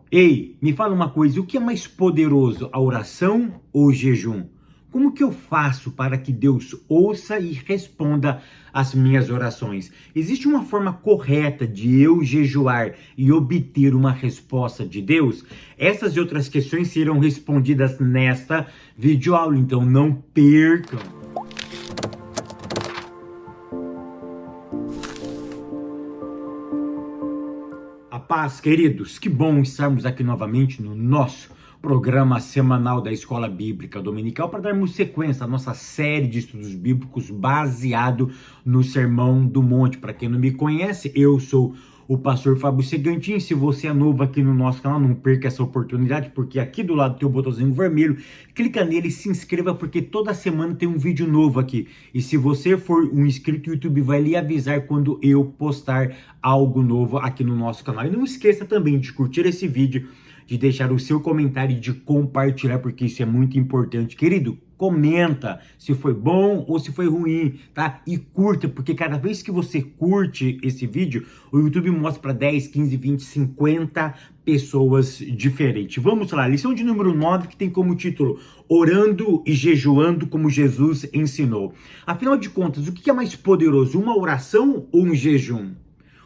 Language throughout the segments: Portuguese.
Ei, me fala uma coisa, o que é mais poderoso, a oração ou o jejum? Como que eu faço para que Deus ouça e responda às minhas orações? Existe uma forma correta de eu jejuar e obter uma resposta de Deus? Essas e outras questões serão respondidas nesta videoaula, então não percam! A paz, queridos, que bom estarmos aqui novamente no nosso programa semanal da Escola Bíblica Dominical para darmos sequência à nossa série de estudos bíblicos baseado no Sermão do Monte. Para quem não me conhece, eu sou o pastor Fábio Segantin. Se você é novo aqui no nosso canal, não perca essa oportunidade, porque aqui do lado tem o botãozinho vermelho, clica nele e se inscreva, porque toda semana tem um vídeo novo aqui. E se você for um inscrito, o YouTube vai lhe avisar quando eu postar algo novo aqui no nosso canal. E não esqueça também de curtir esse vídeo, de deixar o seu comentário e de compartilhar, porque isso é muito importante. Querido, comenta se foi bom ou se foi ruim, tá? E curta, porque cada vez que você curte esse vídeo, o YouTube mostra para 10, 15, 20, 50 pessoas diferentes. Vamos lá, lição de número 9, que tem como título Orando e Jejuando como Jesus ensinou. Afinal de contas, o que é mais poderoso, uma oração ou um jejum?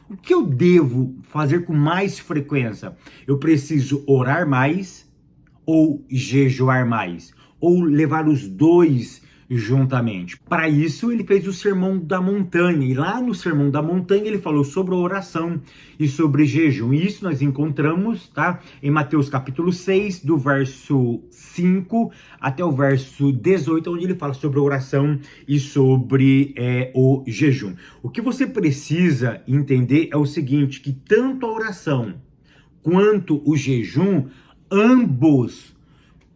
O que eu devo fazer com mais frequência? Eu preciso orar mais ou jejuar mais? Ou levar os dois juntamente? Para isso, ele fez o Sermão da Montanha. E lá no Sermão da Montanha, ele falou sobre oração e sobre jejum. E isso nós encontramos, tá? Em Mateus capítulo 6, do verso 5 até o verso 18, onde ele fala sobre oração e sobre o jejum. O que você precisa entender é o seguinte, que tanto a oração quanto o jejum, ambos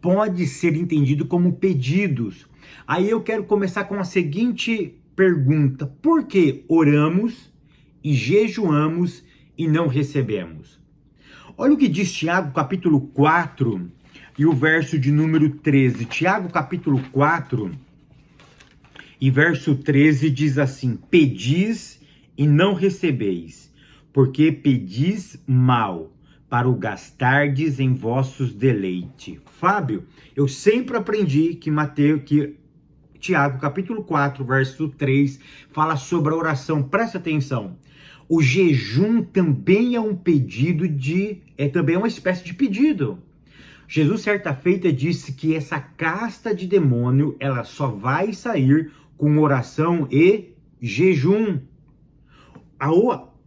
pode ser entendido como pedidos. Aí eu quero começar com a seguinte pergunta: por que oramos e jejuamos e não recebemos? Olha o que diz Tiago capítulo 4 e o verso de número 13. Tiago capítulo 4 e verso 13 diz assim: pedis e não recebeis, porque pedis mal, para o gastardes em vossos deleites. Fábio, eu sempre aprendi que Tiago, capítulo 4, verso 3, fala sobre a oração. Presta atenção. O jejum também é um pedido também é uma espécie de pedido. Jesus, certa feita, disse que essa casta de demônio, ela só vai sair com oração e jejum.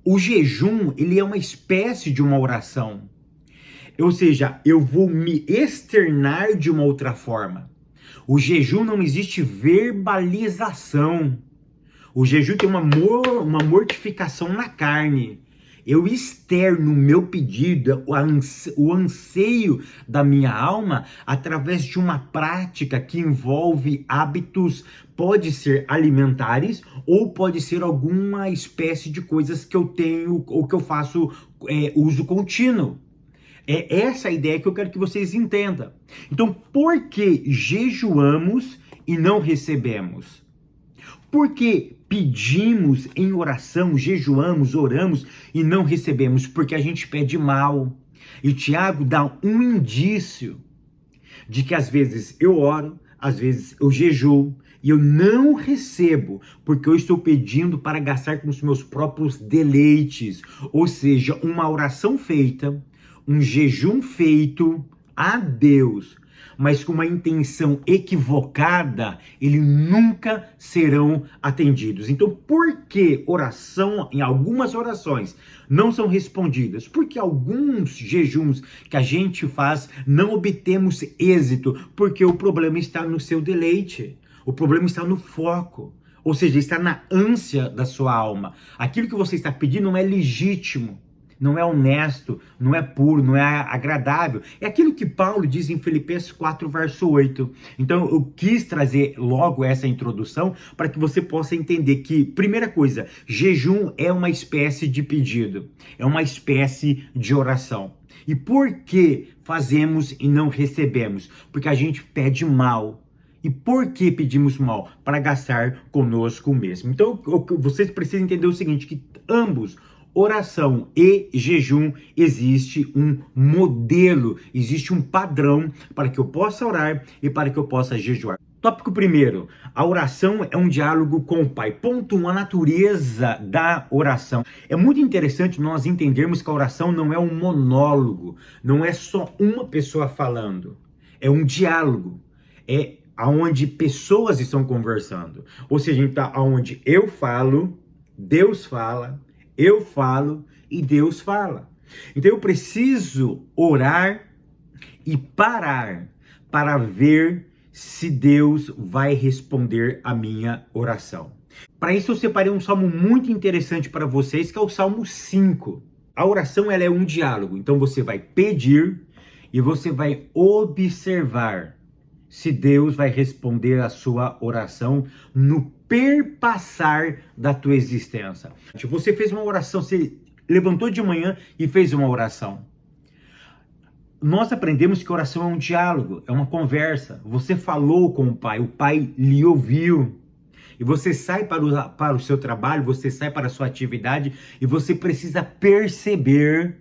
O jejum, ele é uma espécie de uma oração. Ou seja, eu vou me externar de uma outra forma. O jejum não existe verbalização. O jejum tem uma mortificação na carne. Eu externo o meu pedido, o anseio da minha alma, através de uma prática que envolve hábitos, pode ser alimentares, ou pode ser alguma espécie de coisas que eu tenho, ou que eu faço uso contínuo. É essa a ideia que eu quero que vocês entendam. Então, por que jejuamos e não recebemos? Por que pedimos em oração, jejuamos, oramos e não recebemos? Porque a gente pede mal. E Tiago dá um indício de que às vezes eu oro, às vezes eu jejuo e eu não recebo, porque eu estou pedindo para gastar com os meus próprios deleites. Ou seja, uma oração feita, um jejum feito a Deus, mas com uma intenção equivocada, eles nunca serão atendidos. Então, por que em algumas orações não são respondidas? Porque alguns jejuns que a gente faz não obtemos êxito, porque o problema está no seu deleite, o problema está no foco, ou seja, está na ânsia da sua alma. Aquilo que você está pedindo não é legítimo, não é honesto, não é puro, não é agradável. É aquilo que Paulo diz em Filipenses 4, verso 8. Então, eu quis trazer logo essa introdução para que você possa entender que, primeira coisa, jejum é uma espécie de pedido, é uma espécie de oração. E por que fazemos e não recebemos? Porque a gente pede mal. E por que pedimos mal? Para gastar conosco mesmo. Então, vocês precisam entender o seguinte, que ambos, oração e jejum existe um modelo, existe um padrão para que eu possa orar e para que eu possa jejuar. Tópico primeiro, a oração é um diálogo com o Pai. Ponto 1, a natureza da oração. É muito interessante nós entendermos que a oração não é um monólogo, não é só uma pessoa falando, é um diálogo, é aonde pessoas estão conversando. Ou seja, então, aonde eu falo, Deus fala, eu falo e Deus fala. Então eu preciso orar e parar para ver se Deus vai responder a minha oração. Para isso eu separei um salmo muito interessante para vocês, que é o Salmo 5. A oração ela é um diálogo, então você vai pedir e você vai observar se Deus vai responder a sua oração no perpassar da tua existência. Você fez uma oração, você levantou de manhã e fez uma oração. Nós aprendemos que oração é um diálogo, é uma conversa. Você falou com o Pai lhe ouviu. E você sai para o seu trabalho, você sai para a sua atividade e você precisa perceber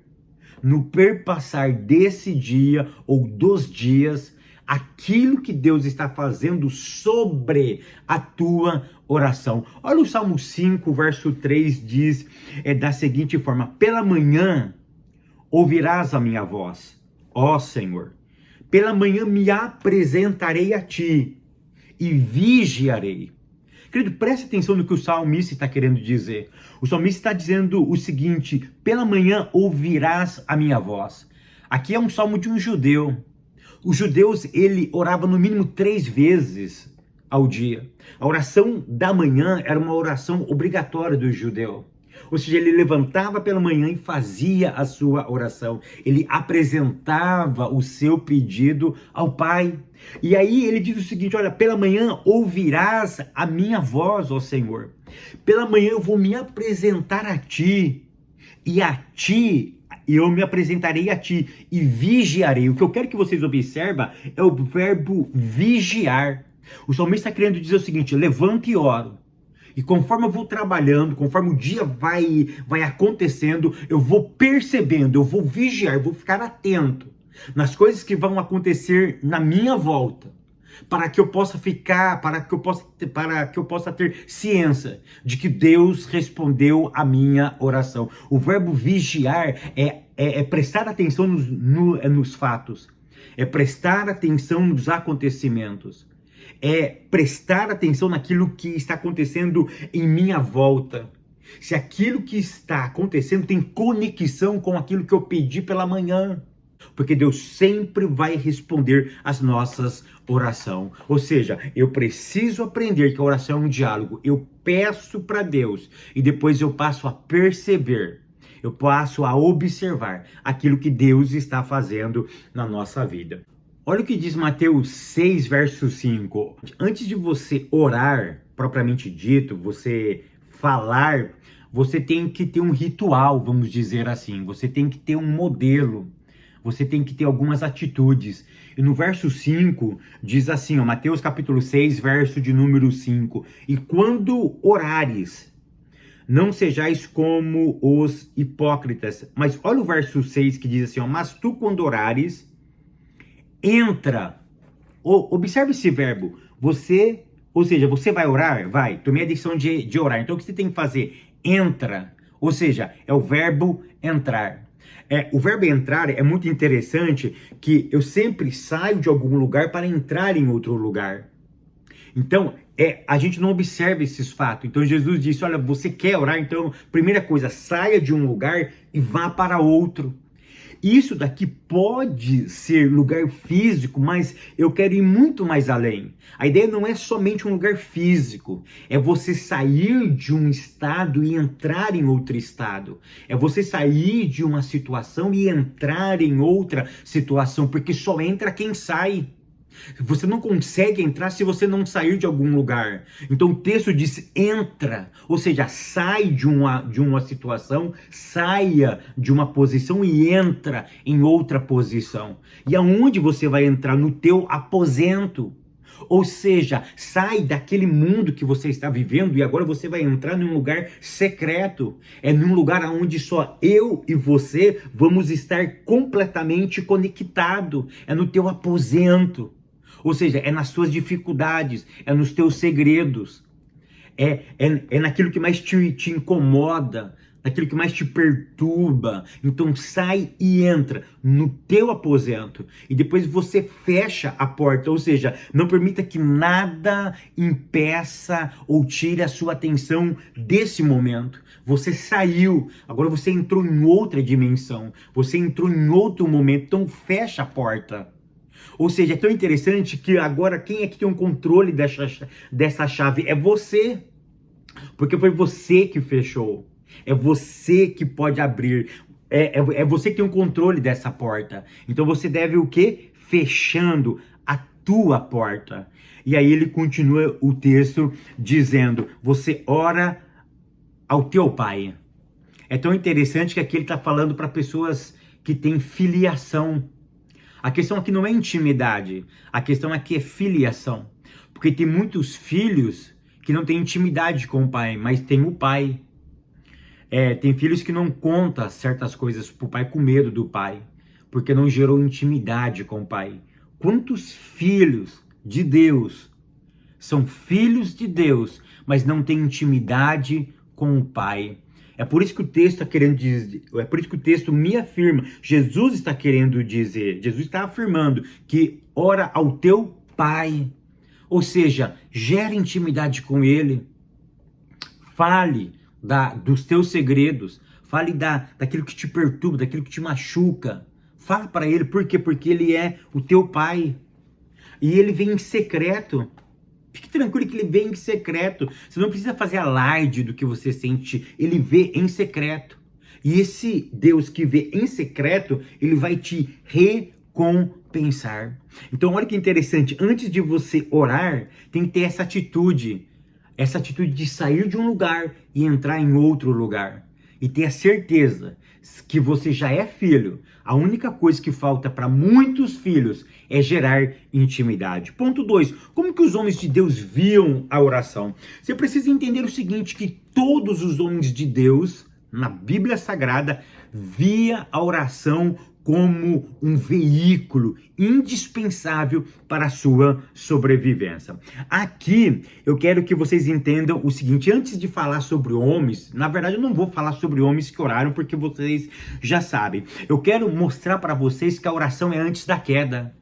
no perpassar desse dia ou dos dias aquilo que Deus está fazendo sobre a tua oração. Olha o Salmo 5, verso 3 diz da seguinte forma: pela manhã ouvirás a minha voz, ó Senhor, pela manhã me apresentarei a ti e vigiarei. Querido, preste atenção no que o salmista está querendo dizer. O salmista está dizendo o seguinte: pela manhã ouvirás a minha voz. Aqui é um salmo de um judeu. Os judeus, ele orava no mínimo 3 vezes ao dia. A oração da manhã era uma oração obrigatória do judeu. Ou seja, ele levantava pela manhã e fazia a sua oração. Ele apresentava o seu pedido ao Pai. E aí ele diz o seguinte: olha, pela manhã ouvirás a minha voz, ó Senhor. Pela manhã eu vou me apresentar a ti. E a ti eu me apresentarei a ti e vigiarei. O que eu quero que vocês observem é o verbo vigiar. O salmista está querendo dizer o seguinte: levanto e oro. E conforme eu vou trabalhando, conforme o dia vai acontecendo, eu vou percebendo, eu vou vigiar, eu vou ficar atento nas coisas que vão acontecer na minha volta, para que eu possa ter ciência de que Deus respondeu a minha oração. O verbo vigiar é prestar atenção nos fatos, é prestar atenção nos acontecimentos, é prestar atenção naquilo que está acontecendo em minha volta. Se aquilo que está acontecendo tem conexão com aquilo que eu pedi pela manhã. Porque Deus sempre vai responder as nossas orações. Ou seja, eu preciso aprender que a oração é um diálogo. Eu peço para Deus e depois eu passo a perceber, eu passo a observar aquilo que Deus está fazendo na nossa vida. Olha o que diz Mateus 6, verso 5. Antes de você orar, propriamente dito, você falar, você tem que ter um ritual, vamos dizer assim. Você tem que ter um modelo. Você tem que ter algumas atitudes. E no verso 5, diz assim, ó, Mateus capítulo 6, verso de número 5. E quando orares, não sejais como os hipócritas. Mas olha o verso 6 que diz assim, ó, mas tu quando orares, entra. Observe esse verbo. Você vai orar? Vai. Tomei a decisão de orar. Então o que você tem que fazer? Entra. Ou seja, é o verbo entrar. O verbo entrar é muito interessante, que eu sempre saio de algum lugar para entrar em outro lugar. Então, a gente não observa esses fatos. Então Jesus disse, olha, você quer orar? Então, primeira coisa, saia de um lugar e vá para outro. Isso daqui pode ser lugar físico, mas eu quero ir muito mais além. A ideia não é somente um lugar físico, é você sair de um estado e entrar em outro estado. É você sair de uma situação e entrar em outra situação, porque só entra quem sai. Você não consegue entrar se você não sair de algum lugar. Então o texto diz entra, ou seja, sai de uma situação, saia de uma posição e entra em outra posição. E aonde você vai entrar? No teu aposento. Ou seja, sai daquele mundo que você está vivendo e agora você vai entrar num lugar secreto. É num lugar onde só eu e você vamos estar completamente conectados. É no teu aposento. Ou seja, é nas tuas dificuldades, é nos teus segredos. É naquilo que mais te incomoda, naquilo que mais te perturba. Então sai e entra no teu aposento. E depois você fecha a porta. Ou seja, não permita que nada impeça ou tire a sua atenção desse momento. Você saiu, agora você entrou em outra dimensão. Você entrou em outro momento. Então fecha a porta. Ou seja, é tão interessante que agora quem é que tem o controle dessa chave? É você. Porque foi você que fechou. É você que pode abrir. É você que tem o controle dessa porta. Então você deve o quê? Fechando a tua porta. E aí ele continua o texto dizendo, você ora ao teu pai. É tão interessante que aqui ele está falando para pessoas que têm filiação. A questão aqui não é intimidade, a questão aqui é filiação. Porque tem muitos filhos que não têm intimidade com o pai, mas tem o pai. Tem filhos que não contam certas coisas pro pai com medo do pai, porque não gerou intimidade com o pai. Quantos filhos de Deus são filhos de Deus, mas não têm intimidade com o pai? É por isso que o texto está querendo dizer, é por isso que o texto me afirma, Jesus está querendo dizer, Jesus está afirmando que ora ao teu pai. Ou seja, gera intimidade com ele. Fale dos teus segredos. Fale daquilo que te perturba, daquilo que te machuca. Fala para ele, por quê? Porque ele é o teu pai. E ele vem em secreto. Fique tranquilo que ele vem em secreto. Você não precisa fazer alarde do que você sente. Ele vê em secreto. E esse Deus que vê em secreto, ele vai te recompensar. Então olha que interessante. Antes de você orar, tem que ter essa atitude. Essa atitude de sair de um lugar e entrar em outro lugar. E ter a certeza que você já é filho. A única coisa que falta para muitos filhos é gerar intimidade. Ponto 2. Como que os homens de Deus viam a oração? Você precisa entender o seguinte, que todos os homens de Deus, na Bíblia Sagrada, via a oração como um veículo indispensável para a sua sobrevivência. Aqui eu quero que vocês entendam o seguinte, antes de falar sobre homens, na verdade eu não vou falar sobre homens que oraram porque vocês já sabem. Eu quero mostrar para vocês que a oração é antes da queda.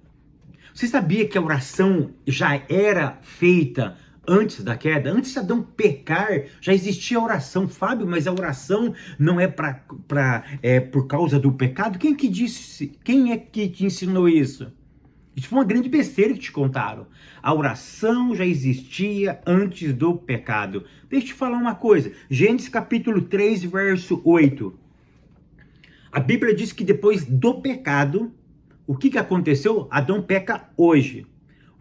Você sabia que a oração já era feita antes da queda? Antes de Adão pecar, já existia a oração. Fábio, mas a oração não é por causa do pecado? Quem que disse? Quem é que te ensinou isso? Isso foi uma grande besteira que te contaram. A oração já existia antes do pecado. Deixa eu te falar uma coisa. Gênesis capítulo 3, verso 8. A Bíblia diz que depois do pecado, o que aconteceu? Adão peca hoje.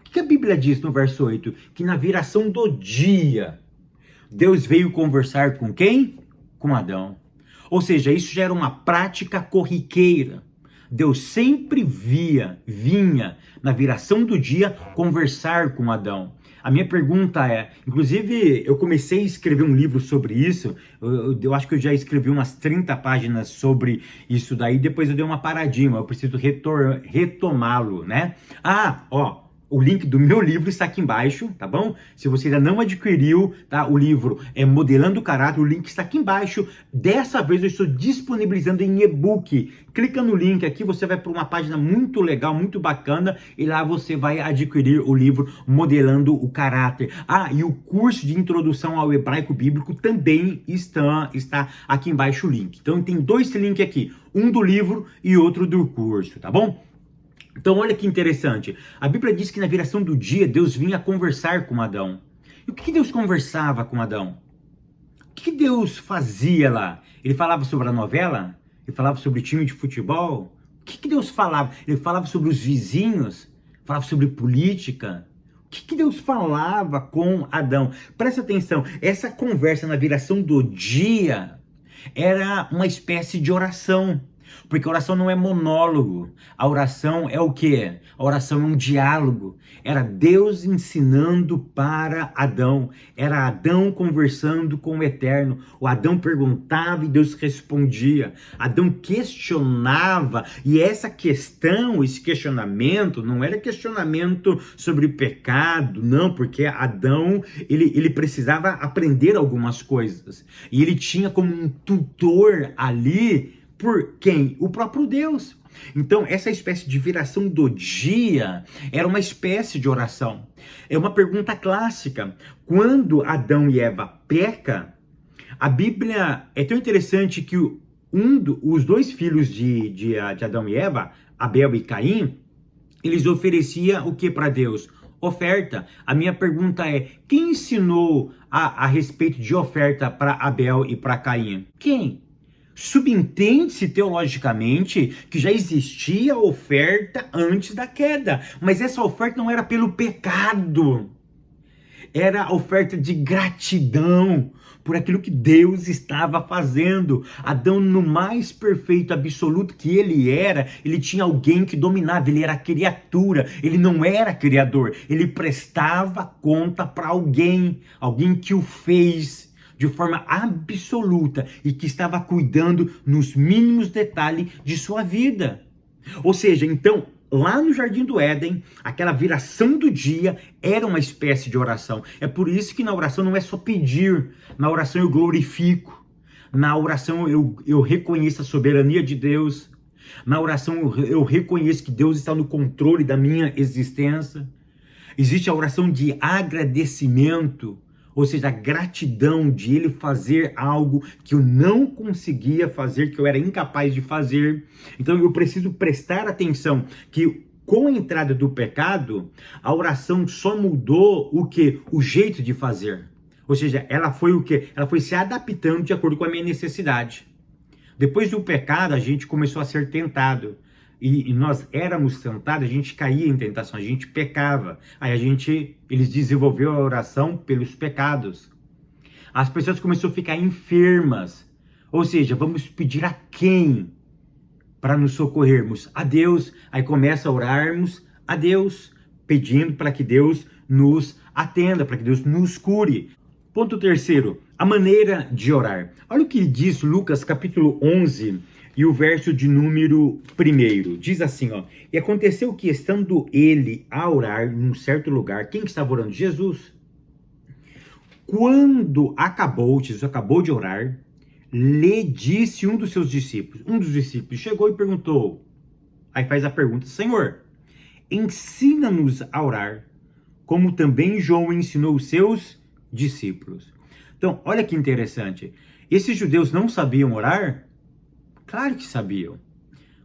O que a Bíblia diz no verso 8? Que na viração do dia, Deus veio conversar com quem? Com Adão. Ou seja, isso já era uma prática corriqueira. Deus sempre vinha na viração do dia conversar com Adão. A minha pergunta é, inclusive eu comecei a escrever um livro sobre isso, eu acho que eu já escrevi umas 30 páginas sobre isso daí, depois eu dei uma paradinha, eu preciso retomá-lo, né? O link do meu livro está aqui embaixo, tá bom? Se você ainda não adquiriu, tá? O livro é Modelando o Caráter, o link está aqui embaixo. Dessa vez eu estou disponibilizando em e-book. Clica no link aqui, você vai para uma página muito legal, muito bacana, e lá você vai adquirir o livro Modelando o Caráter. E o curso de Introdução ao Hebraico Bíblico também está aqui embaixo o link. Então tem dois links aqui, um do livro e outro do curso, tá bom? Então olha que interessante, a Bíblia diz que na viração do dia Deus vinha conversar com Adão. E o que Deus conversava com Adão? O que Deus fazia lá? Ele falava sobre a novela? Ele falava sobre o time de futebol? O que Deus falava? Ele falava sobre os vizinhos? Falava sobre política? O que Deus falava com Adão? Presta atenção, essa conversa na viração do dia era uma espécie de oração. Porque a oração não é monólogo. A oração é o quê? A oração é um diálogo. Era Deus ensinando para Adão. Era Adão conversando com o Eterno. O Adão perguntava e Deus respondia. Adão questionava. E essa questão, esse questionamento, não era questionamento sobre pecado, não, porque Adão, ele precisava aprender algumas coisas. E ele tinha como um tutor ali, por quem? O próprio Deus. Então, essa espécie de viração do dia era uma espécie de oração. É uma pergunta clássica. Quando Adão e Eva pecam, a Bíblia é tão interessante que os dois filhos de Adão e Eva, Abel e Caim, eles ofereciam o que para Deus? Oferta. A minha pergunta é, quem ensinou a respeito de oferta para Abel e para Caim? Quem? Subentende-se teologicamente que já existia oferta antes da queda, mas essa oferta não era pelo pecado, era a oferta de gratidão por aquilo que Deus estava fazendo. Adão, no mais perfeito absoluto que ele era, ele tinha alguém que dominava, ele era criatura, ele não era criador, ele prestava conta para alguém que o fez de forma absoluta e que estava cuidando nos mínimos detalhes de sua vida. Ou seja, então, lá no Jardim do Éden, aquela viração do dia era uma espécie de oração. É por isso que na oração não é só pedir, na oração eu glorifico, na oração eu reconheço a soberania de Deus, na oração eu reconheço que Deus está no controle da minha existência. Existe a oração de agradecimento, ou seja, a gratidão de ele fazer algo que eu não conseguia fazer, que eu era incapaz de fazer. Então eu preciso prestar atenção que com a entrada do pecado, a oração só mudou o quê? O jeito de fazer. Ou seja, ela foi o quê? Ela foi se adaptando de acordo com a minha necessidade. Depois do pecado, a gente começou a ser tentado. E nós éramos tentados, a gente caía em tentação, a gente pecava. Aí eles desenvolveram a oração pelos pecados. As pessoas começaram a ficar enfermas. Ou seja, vamos pedir a quem para nos socorrermos? A Deus. Aí começa a orarmos a Deus, pedindo para que Deus nos atenda, para que Deus nos cure. Ponto terceiro, a maneira de orar. Olha o que diz Lucas capítulo 11, e o verso de número 1, diz assim, ó: e aconteceu que, estando ele a orar num certo lugar, quem estava orando? Jesus. Quando Jesus acabou de orar, lhe disse um dos seus discípulos. Um dos discípulos chegou e perguntou, aí faz a pergunta: Senhor, ensina-nos a orar, como também João ensinou os seus discípulos. Então, olha que interessante. Esses judeus não sabiam orar? Claro que sabiam.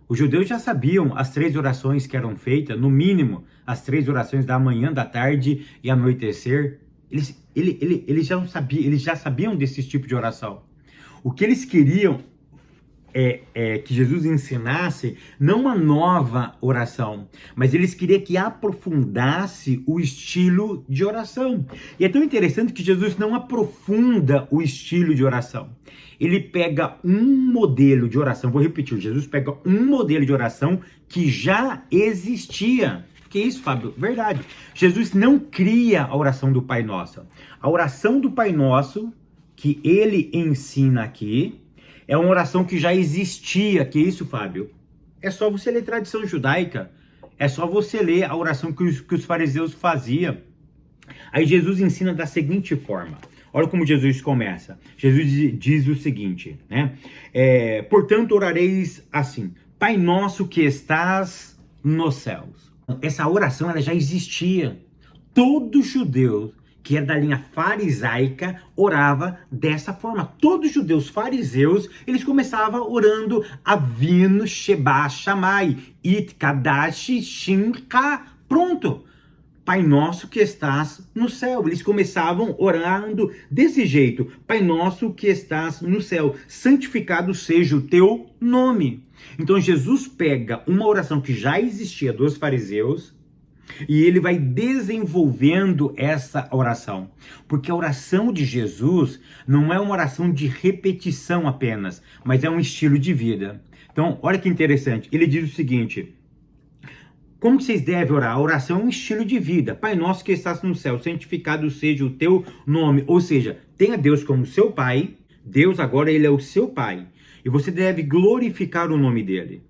Os judeus já sabiam as 3 orações que eram feitas, no mínimo, as 3 orações da manhã, da tarde e anoitecer. Eles já sabiam desse tipo de oração. O que eles queriam é que Jesus ensinasse não uma nova oração, mas eles queriam que aprofundasse o estilo de oração. E é tão interessante que Jesus não aprofunda o estilo de oração. Ele pega um modelo de oração, vou repetir, Jesus pega um modelo de oração que já existia. Que isso, Fábio? Verdade. Jesus não cria a oração do Pai Nosso. A oração do Pai Nosso, que ele ensina aqui, é uma oração que já existia. Que isso, Fábio? É só você ler tradição judaica. É só você ler a oração que os fariseus faziam. Aí Jesus ensina da seguinte forma. Olha como Jesus começa. Jesus diz o seguinte, né? Portanto, orareis assim: Pai nosso que estás nos céus. Essa oração ela já existia. Todo judeu que era da linha farisaica orava dessa forma. Todos os judeus fariseus, eles começavam orando Avinu Sheba Shammai It Kadash Shimcha. Pronto. Pai nosso que estás no céu. Eles começavam orando desse jeito. Pai nosso que estás no céu, santificado seja o teu nome. Então Jesus pega uma oração que já existia dos fariseus e ele vai desenvolvendo essa oração. Porque a oração de Jesus não é uma oração de repetição apenas, mas é um estilo de vida. Então, olha que interessante. Ele diz o seguinte: como que vocês devem orar? A oração é um estilo de vida. Pai nosso que estás no céu, santificado seja o teu nome. Ou seja, tenha Deus como seu pai. Deus agora, ele é o seu pai. E você deve glorificar o nome dele.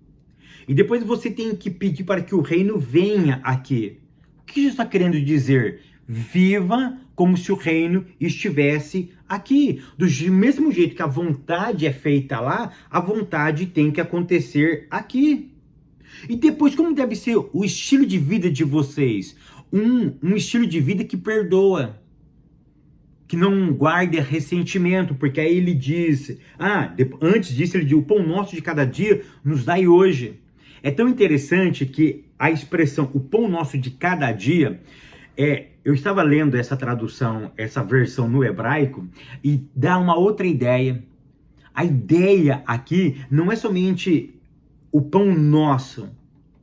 E depois você tem que pedir para que o reino venha aqui. O que Jesus está querendo dizer? Viva como se o reino estivesse aqui. Do mesmo jeito que a vontade é feita lá, a vontade tem que acontecer aqui. E depois, como deve ser o estilo de vida de vocês? Um estilo de vida que perdoa, que não guarda ressentimento, porque aí ele diz, antes disso ele diz, o pão nosso de cada dia nos dai hoje. É tão interessante que a expressão, o pão nosso de cada dia, eu estava lendo essa tradução, essa versão no hebraico, e dá uma outra ideia. A ideia aqui não é somente o pão nosso,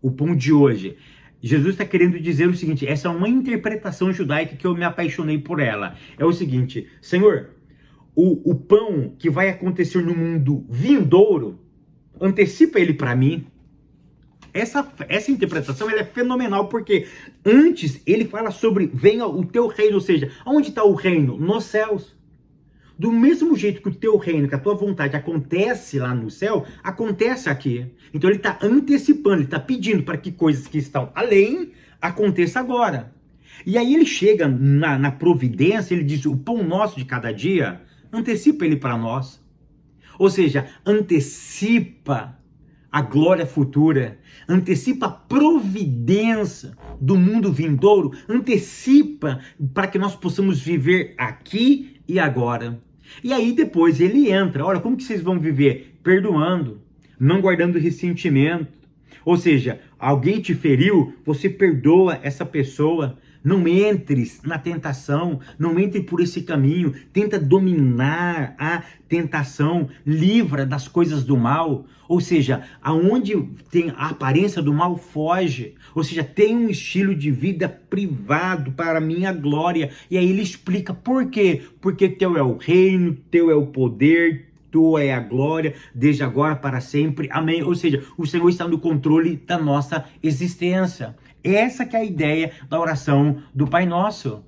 o pão de hoje. Jesus está querendo dizer o seguinte, essa é uma interpretação judaica que eu me apaixonei por ela. É o seguinte, Senhor, o pão que vai acontecer no mundo vindouro, antecipa ele para mim. Essa interpretação ela é fenomenal, porque antes ele fala sobre venha o teu reino, ou seja, onde está o reino? Nos céus. Do mesmo jeito que o teu reino, que a tua vontade acontece lá no céu, acontece aqui. Então ele está antecipando, ele está pedindo para que coisas que estão além aconteçam agora. E aí ele chega na providência, ele diz, o pão nosso de cada dia, antecipa ele para nós. Ou seja, antecipa a glória futura, antecipa a providência do mundo vindouro, antecipa para que nós possamos viver aqui e agora. E aí depois ele entra, olha, como que vocês vão viver? Perdoando, não guardando ressentimento. Ou seja, alguém te feriu, você perdoa essa pessoa. Não entres na tentação, não entre por esse caminho, tenta dominar a tentação, livra das coisas do mal. Ou seja, aonde tem a aparência do mal, foge. Ou seja, tem um estilo de vida privado para a minha glória. E aí ele explica por quê. Porque teu é o reino, teu é o poder, tua é a glória, desde agora para sempre. Amém. Ou seja, o Senhor está no controle da nossa existência. Essa que é a ideia da oração do Pai Nosso.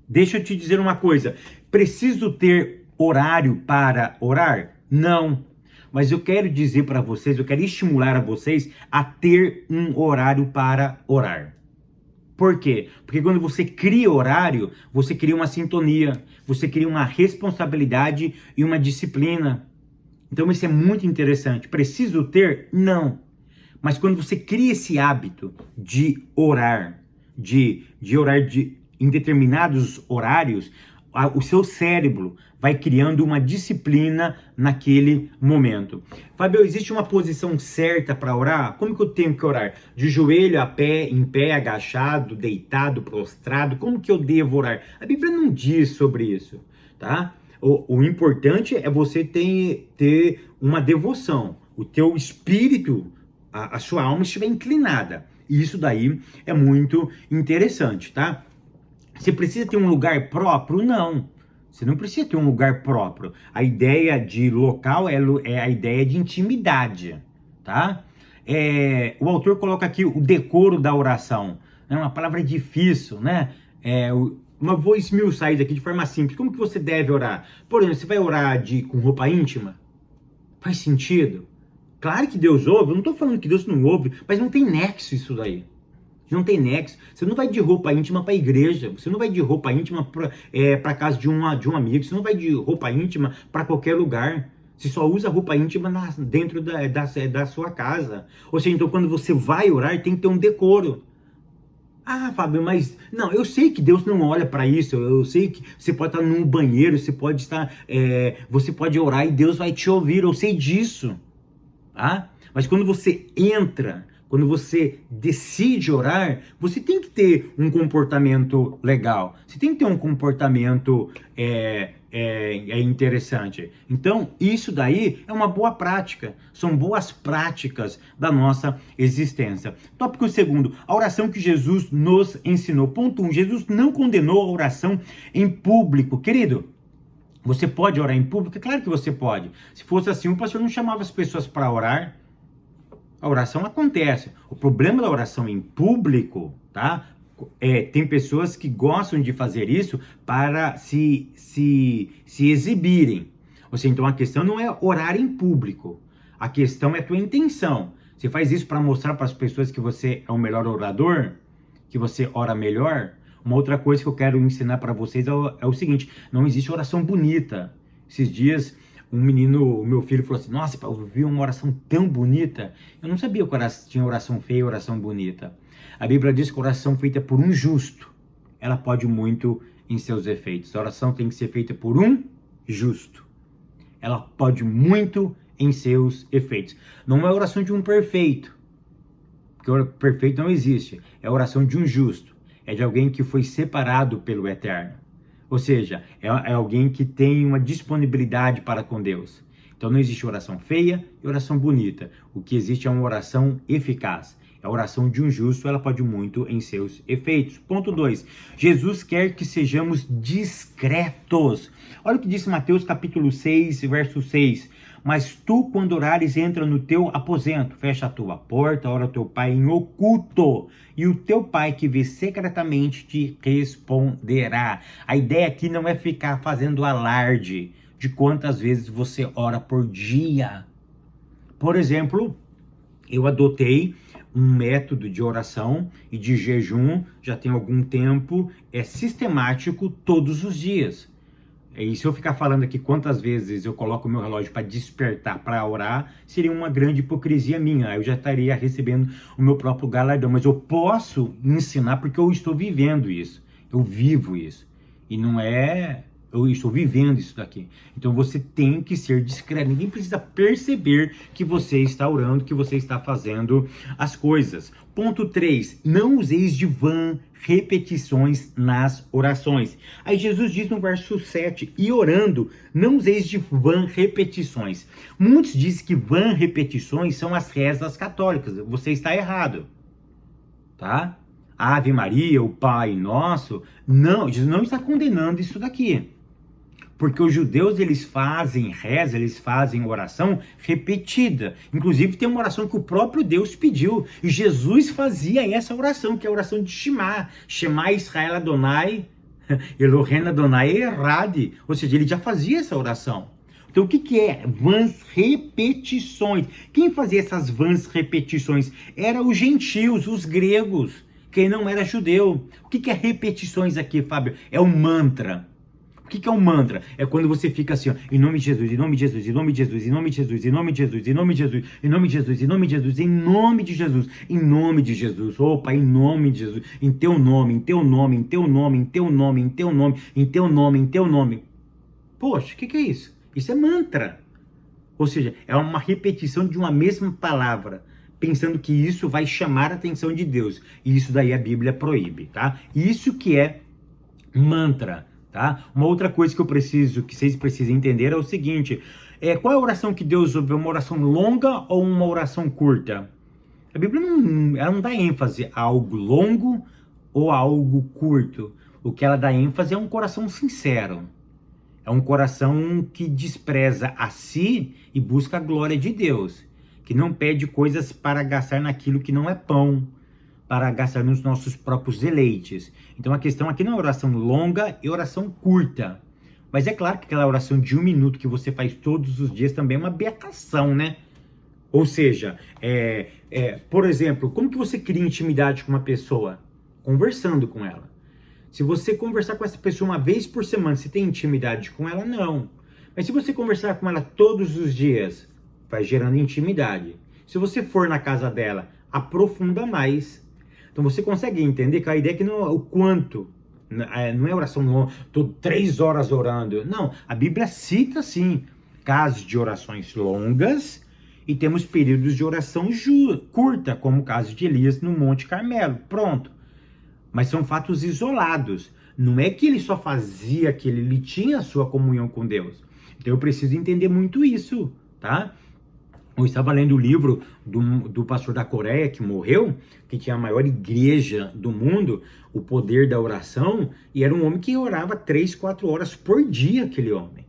Deixa eu te dizer uma coisa. Preciso ter horário para orar? Não. Mas eu quero dizer para vocês, eu quero estimular a vocês a ter um horário para orar. Por quê? Porque quando você cria horário, você cria uma sintonia, você cria uma responsabilidade e uma disciplina. Então isso é muito interessante. Preciso ter? Não. Mas quando você cria esse hábito de orar, de orar em determinados horários, o seu cérebro vai criando uma disciplina naquele momento. Fábio, existe uma posição certa para orar? Como que eu tenho que orar? De joelho a pé, em pé, agachado, deitado, prostrado? Como que eu devo orar? A Bíblia não diz sobre isso, tá? O importante é você ter uma devoção. O teu espírito, a sua alma estiver inclinada. E isso daí é muito interessante, tá? Você precisa ter um lugar próprio? Não. Você não precisa ter um lugar próprio. A ideia de local é a ideia de intimidade, tá? O autor coloca aqui o decoro da oração. É uma palavra difícil, né? Mas vou esmiuçar isso aqui de forma simples. Como que você deve orar? Por exemplo, você vai orar com roupa íntima? Faz sentido? Claro que Deus ouve, eu não estou falando que Deus não ouve, mas não tem nexo isso daí. Não tem nexo. Você não vai de roupa íntima para a igreja, você não vai de roupa íntima para casa de um amigo, você não vai de roupa íntima para qualquer lugar. Você só usa roupa íntima dentro da sua casa. Ou seja, então quando você vai orar, tem que ter um decoro. Ah, Fábio, mas não, eu sei que Deus não olha para isso, eu sei que você pode estar num banheiro, você pode orar e Deus vai te ouvir, eu sei disso. Tá? Mas quando você entra, quando você decide orar, você tem que ter um comportamento legal. Você tem que ter um comportamento interessante. Então, isso daí é uma boa prática. São boas práticas da nossa existência. Tópico segundo, a oração que Jesus nos ensinou. Ponto 1, Jesus não condenou a oração em público. Querido, Você pode orar em público? É claro que você pode. Se fosse assim, o pastor não chamava as pessoas para orar. A oração acontece. O problema da oração em público, tá? Tem pessoas que gostam de fazer isso para se exibirem. Ou seja, então a questão não é orar em público. A questão é a tua intenção. Você faz isso para mostrar para as pessoas que você é o melhor orador? Que você ora melhor? Uma outra coisa que eu quero ensinar para vocês é o seguinte: não existe oração bonita. Esses dias, o meu filho falou assim: nossa, eu vi uma oração tão bonita. Eu não sabia que tinha oração feia e oração bonita. A Bíblia diz que a oração feita por um justo, ela pode muito em seus efeitos. A oração tem que ser feita por um justo. Ela pode muito em seus efeitos. Não é a oração de um perfeito, porque o perfeito não existe. É a oração de um justo. É de alguém que foi separado pelo Eterno. Ou seja, é alguém que tem uma disponibilidade para com Deus. Então não existe oração feia e oração bonita. O que existe é uma oração eficaz. A oração de um justo, ela pode muito em seus efeitos. Ponto 2. Jesus quer que sejamos discretos. Olha o que disse Mateus capítulo 6, verso 6. Mas tu, quando orares, entra no teu aposento, fecha a tua porta, ora teu pai em oculto, e o teu pai que vê secretamente te responderá. A ideia aqui não é ficar fazendo alarde de quantas vezes você ora por dia. Por exemplo, eu adotei um método de oração e de jejum, já tem algum tempo, é sistemático todos os dias. E se eu ficar falando aqui quantas vezes eu coloco o meu relógio para despertar, para orar, seria uma grande hipocrisia minha. Eu já estaria recebendo o meu próprio galardão. Mas eu posso ensinar porque eu estou vivendo isso. Eu vivo isso. E não é... Eu estou vivendo isso daqui. Então você tem que ser discreto. Ninguém precisa perceber que você está orando, que você está fazendo as coisas. Ponto 3. Não useis de vã repetições nas orações. Aí Jesus diz no verso 7, e orando, não useis de vã repetições. Muitos dizem que vã repetições são as rezas católicas. Você está errado. Tá? Ave Maria, o Pai Nosso. Não, Jesus não está condenando isso daqui. Porque os judeus, eles fazem reza, eles fazem oração repetida. Inclusive tem uma oração que o próprio Deus pediu. E Jesus fazia essa oração, que é a oração de Shema. Shema Israel Adonai, Elohim Adonai Errad. Ou seja, ele já fazia essa oração. Então o que é vãs repetições? Quem fazia essas vãs repetições? Eram os gentios, os gregos, quem não era judeu. O que é repetições aqui, Fábio? É um mantra. O que é um mantra? É quando você fica assim, ó, em nome de Jesus, em nome de Jesus, em nome de Jesus, em nome de Jesus, em nome de Jesus, em nome de Jesus, em nome de Jesus, em nome de Jesus, em nome de Jesus, em nome de Jesus, opa, em nome de Jesus, em teu nome, em teu nome, em teu nome, em teu nome, em teu nome, em teu nome, em teu nome. Poxa, o que é isso? Isso é mantra. Ou seja, é uma repetição de uma mesma palavra, pensando que isso vai chamar a atenção de Deus. E isso daí a Bíblia proíbe, tá? Isso que é mantra. Tá? Uma outra coisa que vocês precisam entender é o seguinte: qual é a oração que Deus ouve? Uma oração longa ou uma oração curta? A Bíblia ela não dá ênfase a algo longo ou a algo curto. O que ela dá ênfase é um coração sincero. É um coração que despreza a si e busca a glória de Deus. Que não pede coisas para gastar naquilo que não é pão, para gastar nos nossos próprios deleites. Então a questão aqui não é oração longa e oração curta. Mas é claro que aquela oração de 1 minuto que você faz todos os dias também é uma beatação, né? Ou seja, por exemplo, como que você cria intimidade com uma pessoa? Conversando com ela. Se você conversar com essa pessoa uma vez por semana, você tem intimidade com ela? Não. Mas se você conversar com ela todos os dias, vai gerando intimidade. Se você for na casa dela, aprofunda mais. Então você consegue entender que a ideia é que não é o quanto, não é oração longa, estou 3 horas orando. Não, a Bíblia cita sim casos de orações longas e temos períodos de oração curta, como o caso de Elias no Monte Carmelo. Pronto. Mas são fatos isolados. Não é que ele só fazia aquilo, ele tinha a sua comunhão com Deus. Então eu preciso entender muito isso, tá? Eu estava lendo o livro do pastor da Coreia, que morreu, que tinha a maior igreja do mundo, O Poder da Oração, e era um homem que orava 3, 4 horas por dia, aquele homem.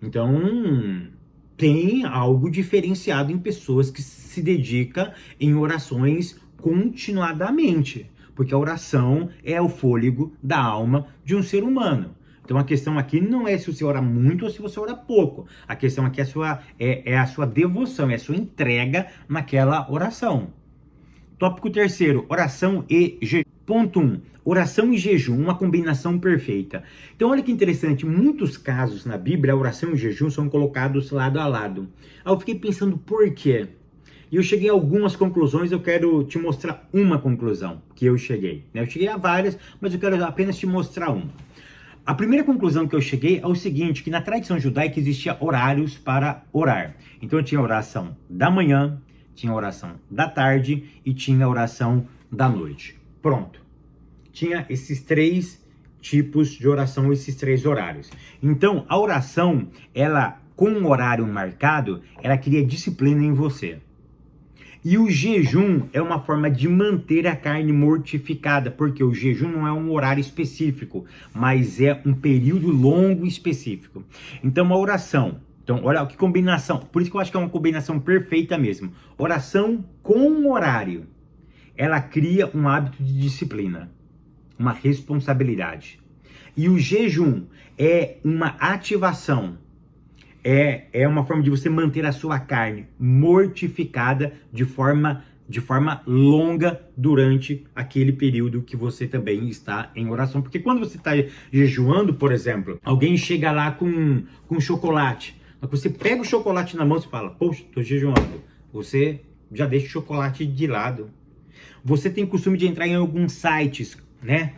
Então, tem algo diferenciado em pessoas que se dedicam em orações continuadamente, porque a oração é o fôlego da alma de um ser humano. Então a questão aqui não é se você ora muito ou se você ora pouco. A questão aqui é a sua devoção, é a sua entrega naquela oração. Tópico terceiro, oração e jejum. Ponto 1. Oração e jejum, uma combinação perfeita. Então olha que interessante, em muitos casos na Bíblia, a oração e o jejum são colocados lado a lado. Aí eu fiquei pensando por quê? E eu cheguei a algumas conclusões, eu quero te mostrar uma conclusão que eu cheguei. Eu cheguei a várias, mas eu quero apenas te mostrar uma. A primeira conclusão que eu cheguei é o seguinte, que na tradição judaica existia horários para orar. Então tinha oração da manhã, tinha oração da tarde e tinha oração da noite. Pronto. Tinha esses três tipos de oração, esses três horários. Então, a oração, ela com um horário marcado, ela cria disciplina em você. E o jejum é uma forma de manter a carne mortificada, porque o jejum não é um horário específico, mas é um período longo específico. Então, a oração, então, olha que combinação, por isso que eu acho que é uma combinação perfeita mesmo. Oração com horário, ela cria um hábito de disciplina, uma responsabilidade. E o jejum é uma ativação, é uma forma de você manter a sua carne mortificada de forma longa durante aquele período que você também está em oração. Porque quando você está jejuando, por exemplo, alguém chega lá com chocolate, você pega o chocolate na mão e fala, poxa, estou jejuando. Você já deixa o chocolate de lado. Você tem costume de entrar em alguns sites, né?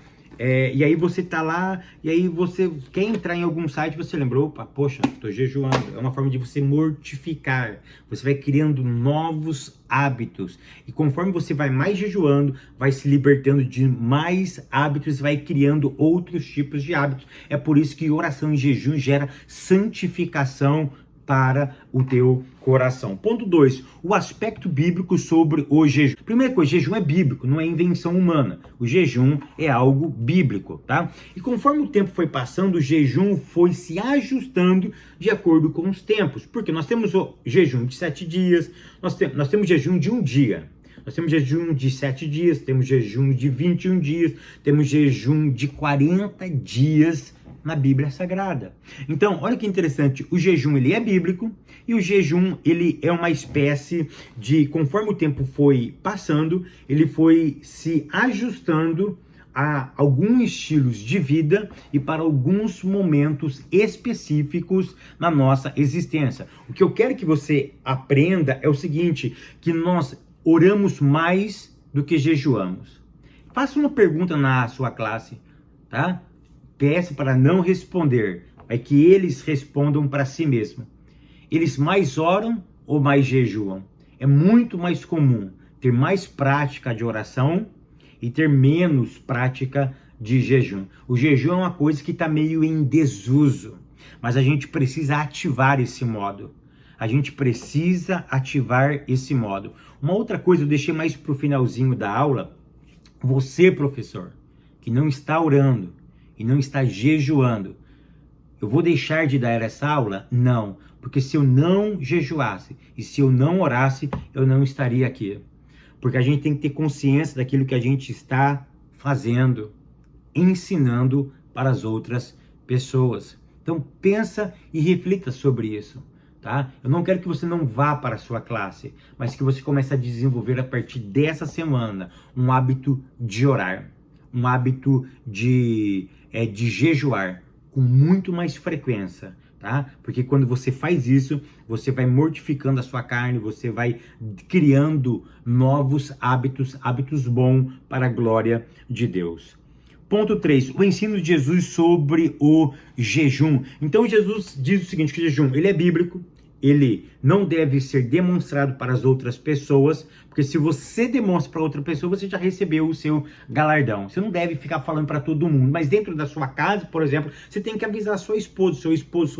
E aí você tá lá, e aí você quer entrar em algum site, você lembrou, opa, poxa, tô jejuando. É uma forma de você mortificar. Você vai criando novos hábitos. E conforme você vai mais jejuando, vai se libertando de mais hábitos e vai criando outros tipos de hábitos. É por isso que oração em jejum gera santificação para o teu coração. Ponto 2, o aspecto bíblico sobre o jejum. Primeira coisa, jejum é bíblico, não é invenção humana. O jejum é algo bíblico, tá? E conforme o tempo foi passando, o jejum foi se ajustando de acordo com os tempos. Porque nós temos o jejum de 7 dias, nós temos jejum de um dia. Nós temos jejum de 7 dias, temos jejum de 21 dias, temos jejum de 40 dias na Bíblia Sagrada. Então, olha que interessante, o jejum ele é bíblico e o jejum ele é uma espécie de, conforme o tempo foi passando, ele foi se ajustando a alguns estilos de vida e para alguns momentos específicos na nossa existência. O que eu quero que você aprenda é o seguinte, que nós oramos mais do que jejuamos. Faça uma pergunta na sua classe, tá? Peça para não responder, é que eles respondam para si mesmos. Eles mais oram ou mais jejuam? É muito mais comum ter mais prática de oração e ter menos prática de jejum. O jejum é uma coisa que está meio em desuso, mas a gente precisa ativar esse modo. A gente precisa ativar esse modo. Uma outra coisa eu deixei mais para o finalzinho da aula. Você, professor, que não está orando e não está jejuando, eu vou deixar de dar essa aula? Não, porque se eu não jejuasse e se eu não orasse, eu não estaria aqui. Porque a gente tem que ter consciência daquilo que a gente está fazendo, ensinando para as outras pessoas. Então pensa e reflita sobre isso, tá? Eu não quero que você não vá para a sua classe, mas que você comece a desenvolver a partir dessa semana um hábito de orar, um hábito de jejuar com muito mais frequência, tá? Porque quando você faz isso, você vai mortificando a sua carne, você vai criando novos hábitos, hábitos bons para a glória de Deus. Ponto 3, o ensino de Jesus sobre o jejum. Então Jesus diz o seguinte, que o jejum, ele é bíblico, ele não deve ser demonstrado para as outras pessoas, porque se você demonstra para outra pessoa, você já recebeu o seu galardão. Você não deve ficar falando para todo mundo, mas dentro da sua casa, por exemplo, você tem que avisar sua esposa, seu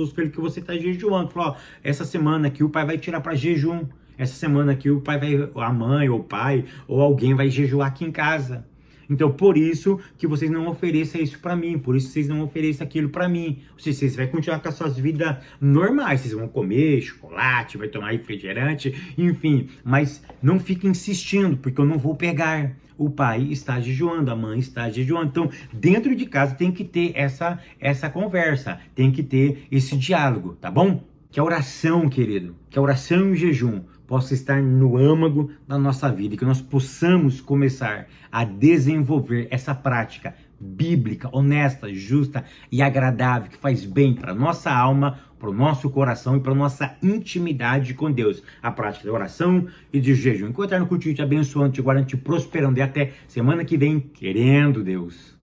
filho que você está jejuando. Falar, ó, essa semana aqui o pai vai tirar para jejum, essa semana aqui o pai vai, a mãe ou o pai ou alguém vai jejuar aqui em casa. Então, por isso que vocês não ofereçam isso para mim, por isso que vocês não ofereçam aquilo para mim. Ou seja, vocês vão continuar com as suas vidas normais, vocês vão comer chocolate, vai tomar refrigerante, enfim, mas não fiquem insistindo, porque eu não vou pegar. O pai está jejuando, a mãe está jejuando. Então, dentro de casa tem que ter essa conversa, tem que ter esse diálogo, tá bom? Que a oração, querido, que a oração e o jejum possa estar no âmago da nossa vida e que nós possamos começar a desenvolver essa prática bíblica, honesta, justa e agradável, que faz bem para nossa alma, para o nosso coração e para nossa intimidade com Deus. A prática da oração e de jejum. Enquanto eu não continuo te abençoando, te guardando, te prosperando e até semana que vem, querendo Deus.